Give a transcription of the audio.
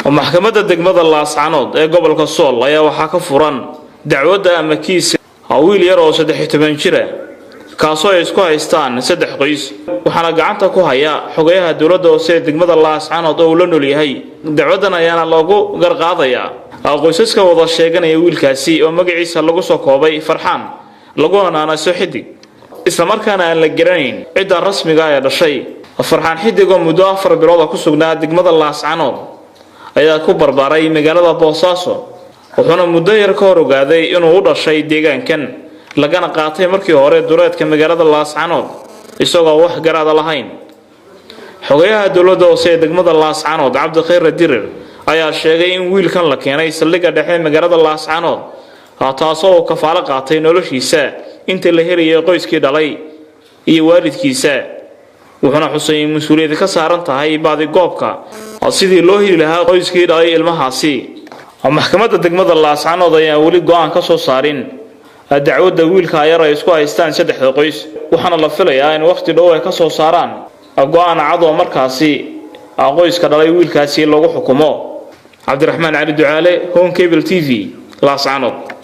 maxkamadda degmada Laascaanood ee gobolka Sool ayaa waxa ka furan dacwadda ama kiis wiil yar oo 13 jir ah kaasoo ay isku haystaan saddex qoys waxaana gacanta ku haya xogayaha dawladda oo degmada Laascaanood oo la nool yahay dacwadan ayaana loogu garqaadaya qoysaska wada sheeganaya wiilkaasi oo magaciisa lagu soo koobay Farxaan lagu anaanaso Xidig isla markaana aan la garanayn cidda rasmiga ah ee dhashay Farxaan Xidig oo muddo 4 bilood ku sugnaa degmada Laascaanood ayaa ku barbaaray magaalada Boosaaso wuxuuna muddo yar ka hor ogaaday inuu u dhashay deegaankan lagana qaatay markii hore dureedka magaalada Laascaanood isagoo wax garaad lahayn xogayaha dawladda oo degmada Laascaanood Cabdikhayr Dirir ayaa sheegay in wiilkan la keenay saldhigga dhexe magaalada Laascaanood taasoo ka faalo qaatay noloshiisa inta la heliyay qoyskii dhalay iyo waalidkiisa wuxuuna xusay mas'uuliyad ka saaran tahay baadi goobka sidii loo heli lahaa qoyskii dhalay ilmahaasi maxkamadda degmada Laascaanood ayaa wali go'aan ka soo saarin dacwadda wiilka yar ay isku haystaan saddexda qoys waxaana la filayaa in waqti dhow ay ka soo saaraan go'aan cad oo markaasi qoyska dhalay wiilkaasi lagu xukumo Cabdiraxmaan Cali Ducaale Home Cable TV Laascaanood